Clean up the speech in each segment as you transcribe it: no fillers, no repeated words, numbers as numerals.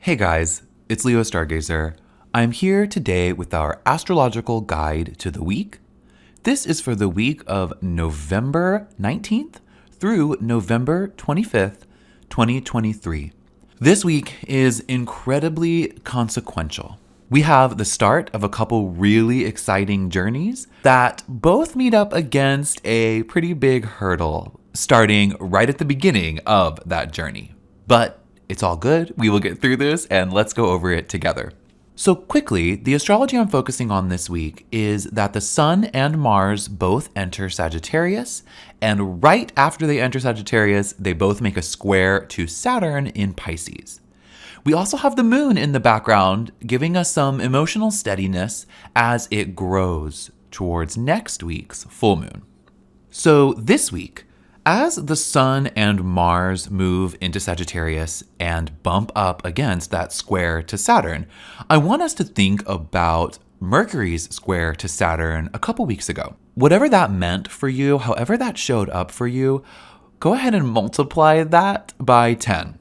Hey guys, it's Leo Stargazer. I'm here today with our astrological guide to the week. This is for the week of November 19th through November 25th, 2023. This week is incredibly consequential. We have the start of a couple really exciting journeys that both meet up against a pretty big hurdle, starting right at the beginning of that journey. But it's all good. We will get through this and let's go over it together. So quickly, the astrology I'm focusing on this week is that the Sun and Mars both enter Sagittarius, and right after they enter Sagittarius, they both make a square to Saturn in Pisces. We also have the moon in the background, giving us some emotional steadiness as it grows towards next week's full moon. So this week, as the Sun and Mars move into Sagittarius and bump up against that square to Saturn, I want us to think about Mercury's square to Saturn a couple weeks ago. Whatever that meant for you, however that showed up for you, go ahead and multiply that by 10.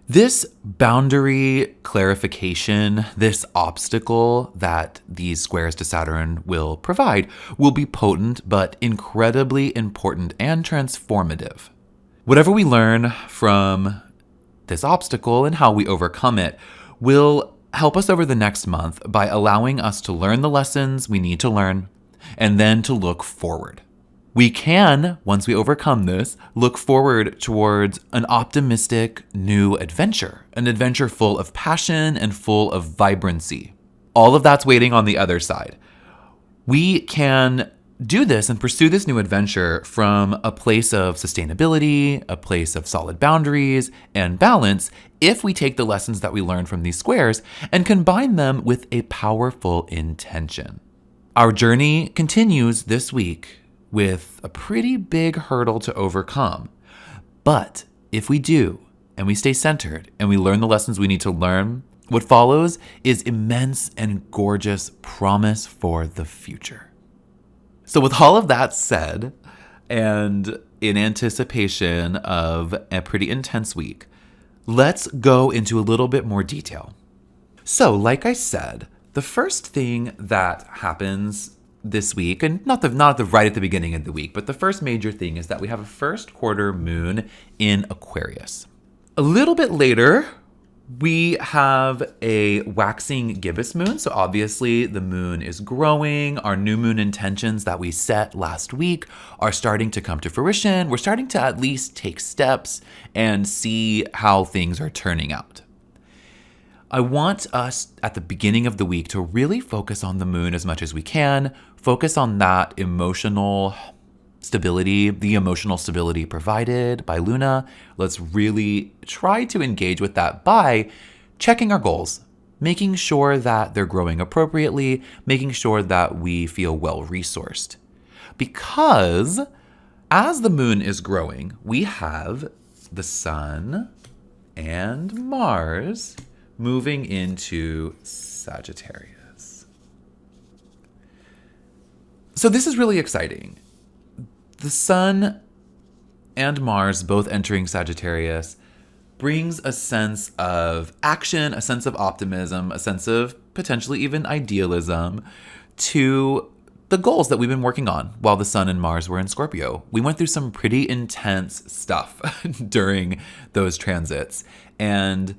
This boundary clarification, this obstacle that these squares to Saturn will provide, will be potent but incredibly important and transformative. Whatever we learn from this obstacle and how we overcome it will help us over the next month by allowing us to learn the lessons we need to learn and then to look forward. We can, once we overcome this, look forward towards an optimistic new adventure, an adventure full of passion and full of vibrancy. All of that's waiting on the other side. We can do this and pursue this new adventure from a place of sustainability, a place of solid boundaries and balance if we take the lessons that we learn from these squares and combine them with a powerful intention. Our journey continues this week with a pretty big hurdle to overcome. But if we do, and we stay centered, and we learn the lessons we need to learn, what follows is immense and gorgeous promise for the future. So with all of that said, and in anticipation of a pretty intense week, let's go into a little bit more detail. So like I said, the first thing that happens this week, and not right at the beginning of the week, but the first major thing is that we have a first quarter moon in Aquarius. A little bit later, we have a waxing gibbous moon. So obviously the moon is growing. Our new moon intentions that we set last week are starting to come to fruition. We're starting to at least take steps and see how things are turning out. I want us at the beginning of the week to really focus on the moon as much as we can, focus on that emotional stability, the emotional stability provided by Luna. Let's really try to engage with that by checking our goals, making sure that they're growing appropriately, making sure that we feel well-resourced. Because as the moon is growing, we have the Sun and Mars moving into Sagittarius. So this is really exciting. The Sun and Mars both entering Sagittarius brings a sense of action, a sense of optimism, a sense of potentially even idealism to the goals that we've been working on while the Sun and Mars were in Scorpio. We went through some pretty intense stuff during those transits, and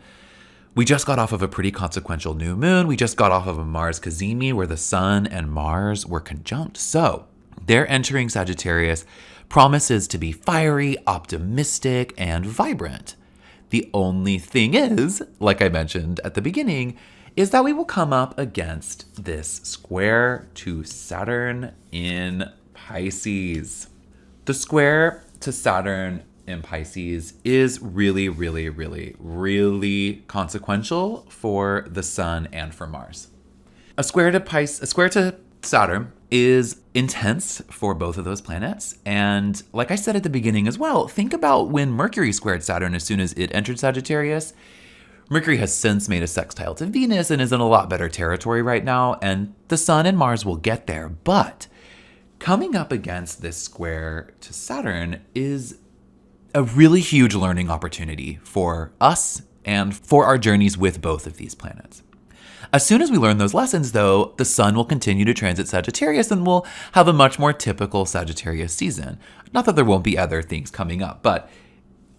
we just got off of a pretty consequential new moon. We just got off of a Mars cazimi where the Sun and Mars were conjunct. So they're entering Sagittarius promises to be fiery, optimistic, and vibrant. The only thing is, like I mentioned at the beginning, is that we will come up against this square to Saturn in Pisces. The square to Saturn in Pisces is really, really, really, really consequential for the Sun and for Mars. A square to Saturn is intense for both of those planets. And like I said at the beginning as well, think about when Mercury squared Saturn as soon as it entered Sagittarius. Mercury has since made a sextile to Venus and is in a lot better territory right now, and the Sun and Mars will get there. But coming up against this square to Saturn is a really huge learning opportunity for us and for our journeys with both of these planets. As soon as we learn those lessons, though, the sun will continue to transit Sagittarius and we'll have a much more typical Sagittarius season. Not that there won't be other things coming up, but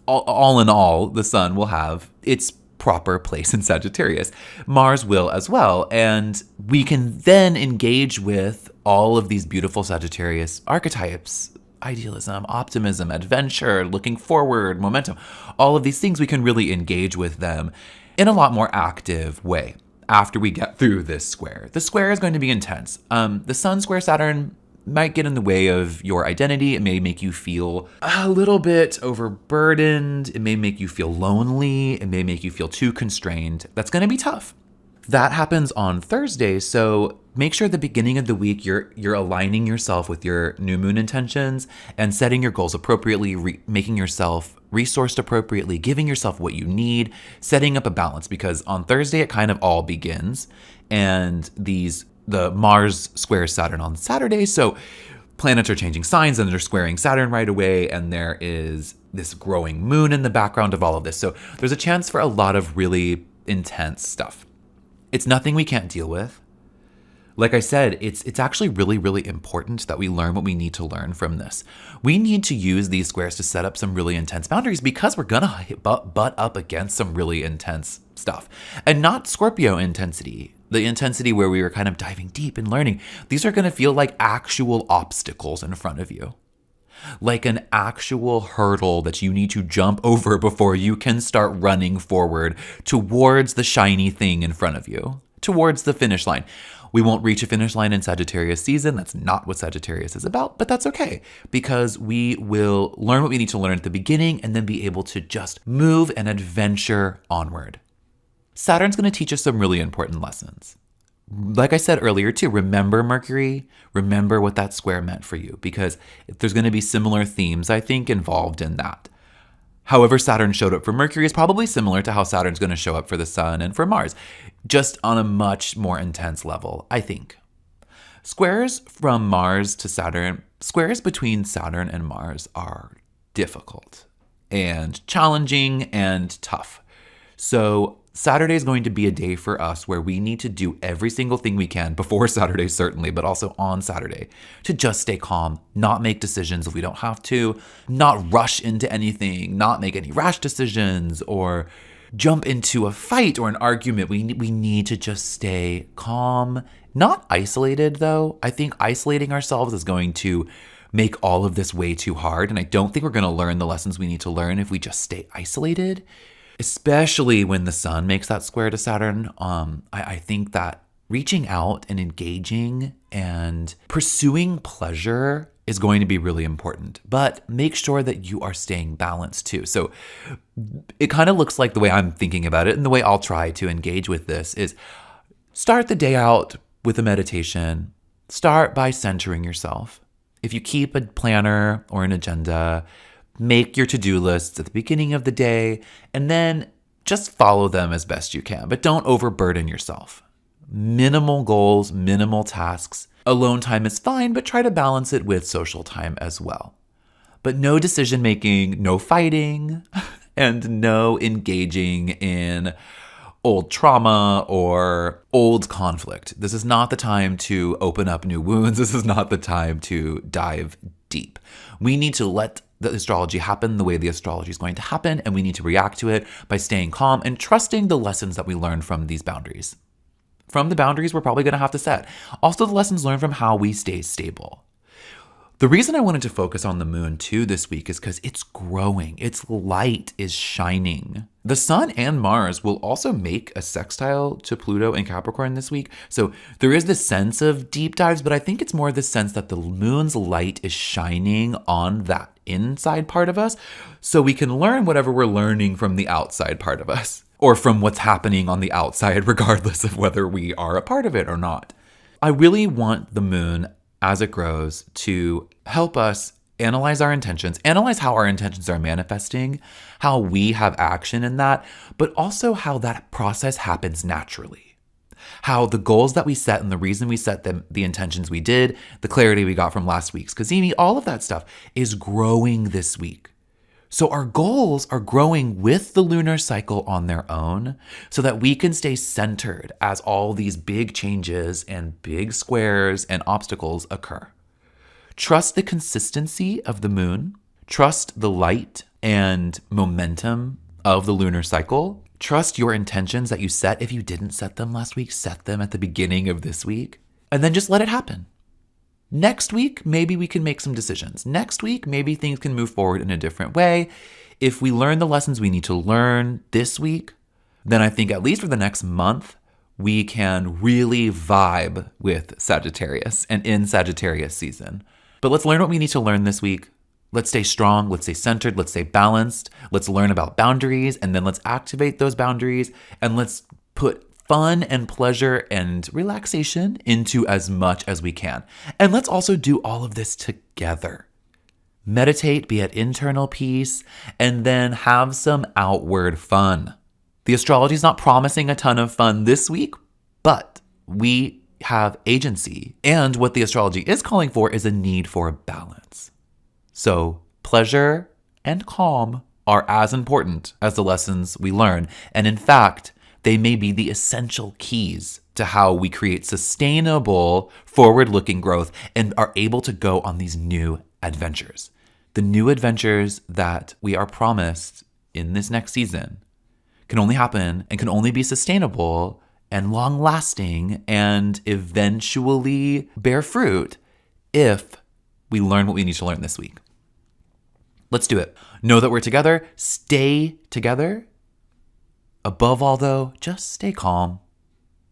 all in all, the sun will have its proper place in Sagittarius. Mars will as well, and we can then engage with all of these beautiful Sagittarius archetypes. Idealism, optimism, adventure, looking forward, momentum. All of these things, we can really engage with them in a lot more active way after we get through this square. The square is going to be intense. The Sun square Saturn might get in the way of your identity. It may make you feel a little bit overburdened. It may make you feel lonely. It may make you feel too constrained. That's going to be tough. That happens on Thursday, so make sure at the beginning of the week you're aligning yourself with your new moon intentions and setting your goals appropriately, making yourself resourced appropriately, giving yourself what you need, setting up a balance, because on Thursday it kind of all begins, and the Mars squares Saturn on Saturday, so planets are changing signs and they're squaring Saturn right away, and there is this growing moon in the background of all of this. So there's a chance for a lot of really intense stuff. It's nothing we can't deal with. Like I said, it's actually really, really important that we learn what we need to learn from this. We need to use these squares to set up some really intense boundaries because we're gonna butt up against some really intense stuff. And not Scorpio intensity, the intensity where we were kind of diving deep and learning. These are gonna feel like actual obstacles in front of you. Like an actual hurdle that you need to jump over before you can start running forward towards the shiny thing in front of you, towards the finish line. We won't reach a finish line in Sagittarius season. That's not what Sagittarius is about, but that's okay because we will learn what we need to learn at the beginning and then be able to just move and adventure onward. Saturn's going to teach us some really important lessons. Like I said earlier too, remember Mercury, remember what that square meant for you, because there's going to be similar themes, I think, involved in that. However Saturn showed up for Mercury is probably similar to how Saturn's going to show up for the Sun and for Mars, just on a much more intense level, I think. Squares from Mars to Saturn, squares between Saturn and Mars are difficult and challenging and tough. So Saturday is going to be a day for us where we need to do every single thing we can before Saturday, certainly, but also on Saturday to just stay calm, not make decisions if we don't have to, not rush into anything, not make any rash decisions or jump into a fight or an argument. We need to just stay calm, not isolated though. I think isolating ourselves is going to make all of this way too hard. And I don't think we're going to learn the lessons we need to learn if we just stay isolated. Especially when the Sun makes that square to Saturn. I think that reaching out and engaging and pursuing pleasure is going to be really important. But make sure that you are staying balanced too. So it kind of looks like the way I'm thinking about it and the way I'll try to engage with this is start the day out with a meditation. Start by centering yourself. If you keep a planner or an agenda, make your to-do lists at the beginning of the day, and then just follow them as best you can. But don't overburden yourself. Minimal goals, minimal tasks. Alone time is fine, but try to balance it with social time as well. But no decision-making, no fighting, and no engaging in old trauma or old conflict. This is not the time to open up new wounds. This is not the time to dive deep. We need to let the astrology happen the way the astrology is going to happen, and we need to react to it by staying calm and trusting the lessons that we learn from these boundaries. From the boundaries we're probably going to have to set. Also the lessons learned from how we stay stable. The reason I wanted to focus on the moon too this week is because it's growing. Its light is shining. The Sun and Mars will also make a sextile to Pluto and Capricorn this week. So there is this sense of deep dives, but I think it's more the sense that the moon's light is shining on that inside part of us so we can learn whatever we're learning from the outside part of us or from what's happening on the outside, regardless of whether we are a part of it or not. I really want the moon as it grows to help us analyze our intentions, analyze how our intentions are manifesting, how we have action in that, but also how that process happens naturally. How the goals that we set and the reason we set them, the intentions we did, the clarity we got from last week's Cazimi, all of that stuff is growing this week. So our goals are growing with the lunar cycle on their own so that we can stay centered as all these big changes and big squares and obstacles occur. Trust the consistency of the moon. Trust the light and momentum of the lunar cycle. Trust your intentions that you set. If you didn't set them last week, set them at the beginning of this week. And then just let it happen. Next week, maybe we can make some decisions. Next week, maybe things can move forward in a different way. If we learn the lessons we need to learn this week, then I think at least for the next month, we can really vibe with Sagittarius and in Sagittarius season. But let's learn what we need to learn this week. Let's stay strong. Let's stay centered. Let's stay balanced. Let's learn about boundaries, and then let's activate those boundaries, and let's put fun and pleasure and relaxation into as much as we can. And let's also do all of this together. Meditate, be at internal peace, and then have some outward fun. The astrology is not promising a ton of fun this week, but we have agency. And what the astrology is calling for is a need for balance. So pleasure and calm are as important as the lessons we learn. And in fact, they may be the essential keys to how we create sustainable, forward-looking growth and are able to go on these new adventures. The new adventures that we are promised in this next season can only happen and can only be sustainable and long-lasting and eventually bear fruit if we learn what we need to learn this week. Let's do it. Know that we're together. Stay together. Above all, though, just stay calm.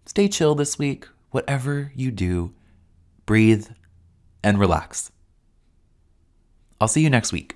Stay chill this week. Whatever you do, breathe and relax. I'll see you next week.